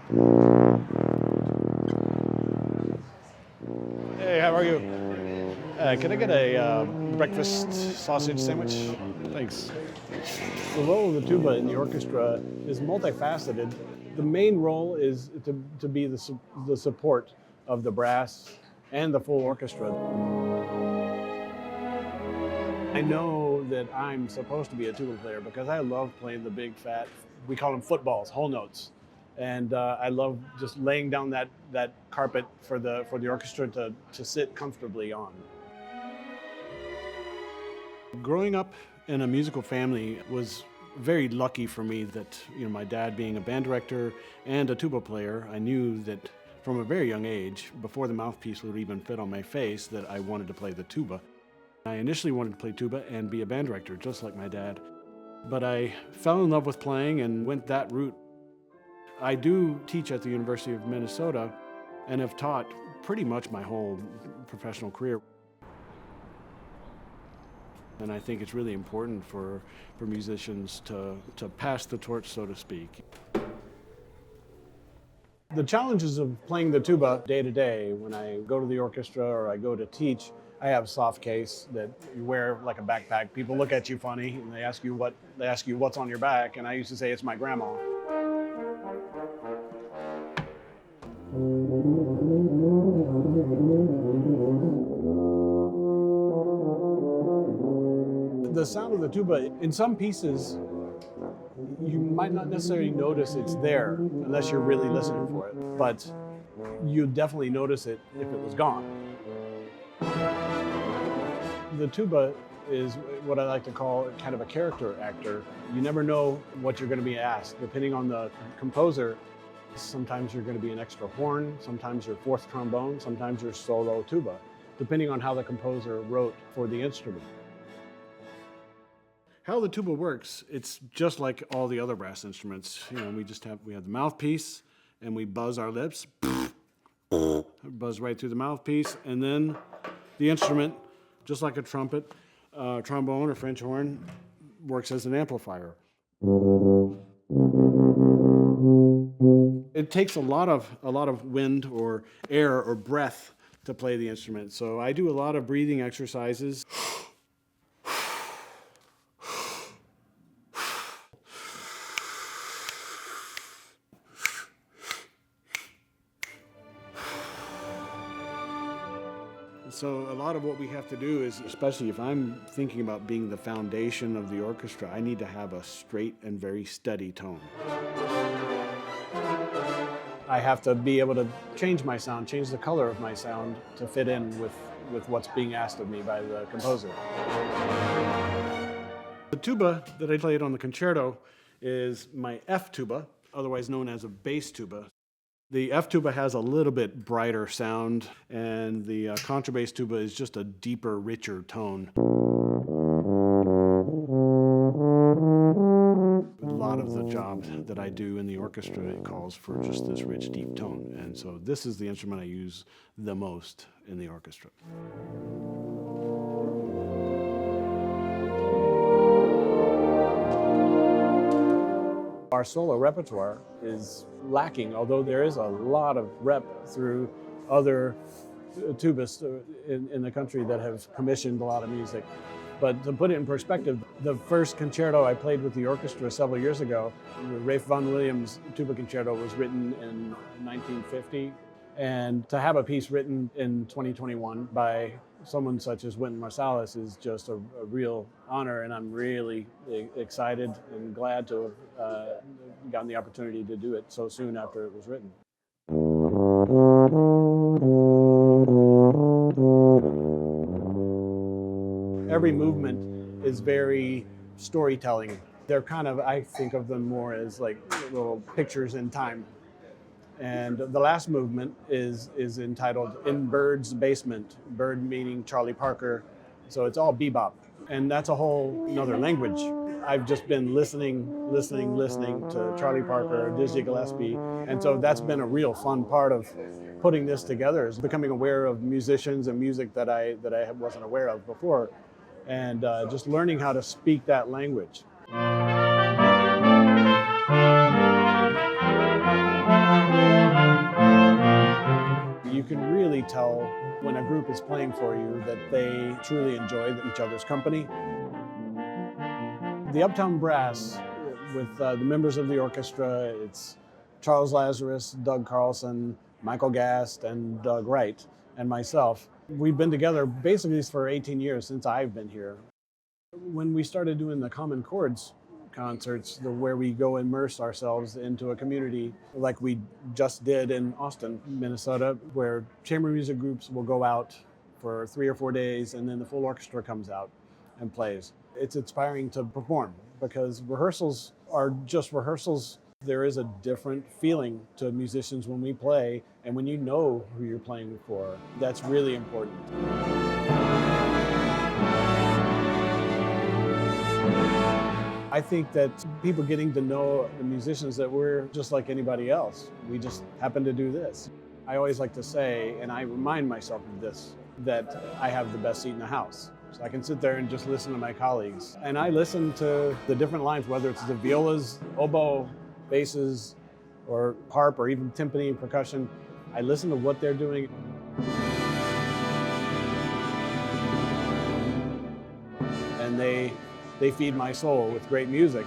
Hey, how are you? Can I get a breakfast sausage sandwich? Thanks. The role of the tuba in the orchestra is multifaceted. The main role is to be the support of the brass and the full orchestra. I know that I'm supposed to be a tuba player because I love playing the big fat, we call them footballs, whole notes. And I love just laying down that carpet for the orchestra to sit comfortably on. Growing up in a musical family was very lucky for me that, my dad being a band director and a tuba player, I knew that from a very young age, before the mouthpiece would even fit on my face, that I wanted to play the tuba. I initially wanted to play tuba and be a band director, just like my dad. But I fell in love with playing and went that route. I do teach at the University of Minnesota and have taught pretty much my whole professional career. And I think it's really important for musicians to pass the torch, so to speak. The challenges of playing the tuba day to day, when I go to the orchestra or I go to teach, I have a soft case that you wear like a backpack. People look at you funny and they ask you what's on your back, and I used to say it's my grandma. The sound of the tuba, in some pieces, you might not necessarily notice it's there unless you're really listening for it, but you definitely notice it if it was gone. The tuba is what I like to call kind of a character actor. You never know what you're going to be asked. Depending on the composer, sometimes you're going to be an extra horn, sometimes you're fourth trombone, sometimes you're solo tuba, depending on how the composer wrote for the instrument. How the tuba works, it's just like all the other brass instruments. We have the mouthpiece and we buzz our lips, buzz right through the mouthpiece, and then the instrument, just like a trumpet, trombone or French horn, works as an amplifier. It takes a lot of wind or air or breath to play the instrument. So I do a lot of breathing exercises. So a lot of what we have to do is, especially if I'm thinking about being the foundation of the orchestra, I need to have a straight and very steady tone. I have to be able to change my sound, change the color of my sound to fit in with what's being asked of me by the composer. The tuba that I played on the concerto is my F tuba, otherwise known as a bass tuba. The F tuba has a little bit brighter sound, and the contrabass tuba is just a deeper, richer tone. A lot of the job that I do in the orchestra, it calls for just this rich, deep tone. And so this is the instrument I use the most in the orchestra. Our solo repertoire is lacking, although there is a lot of rep through other tubists in the country that have commissioned a lot of music. But to put it in perspective, the first concerto I played with the orchestra several years ago, the Ralph Vaughan Williams Tuba Concerto, was written in 1950. And to have a piece written in 2021 by someone such as Wynton Marsalis is just a real honor, and I'm really excited and glad to have gotten the opportunity to do it so soon after it was written. Every movement is very storytelling. They're kind of, I think of them more as like little pictures in time. And the last movement is entitled In Bird's Basement, Bird meaning Charlie Parker. So it's all bebop. And that's a whole another language. I've just been listening to Charlie Parker, Dizzy Gillespie. And so that's been a real fun part of putting this together, is becoming aware of musicians and music that I wasn't aware of before. And just learning how to speak that language. tell when a group is playing for you that they truly enjoy each other's company. The Uptown Brass, with the members of the orchestra, it's Charles Lazarus, Doug Carlson, Michael Gast, and Doug Wright, and myself. We've been together basically for 18 years since I've been here. When we started doing the Common Chords concerts, where we go immerse ourselves into a community like we just did in Austin, Minnesota, where chamber music groups will go out for 3 or 4 days and then the full orchestra comes out and plays. It's inspiring to perform because rehearsals are just rehearsals. There is a different feeling to musicians when we play, and when you know who you're playing for, that's really important. I think that people getting to know the musicians, that we're just like anybody else. We just happen to do this. I always like to say, and I remind myself of this, that I have the best seat in the house. So I can sit there and just listen to my colleagues. And I listen to the different lines, whether it's the violas, oboe, basses, or harp, or even timpani, percussion. I listen to what they're doing. And they feed my soul with great music.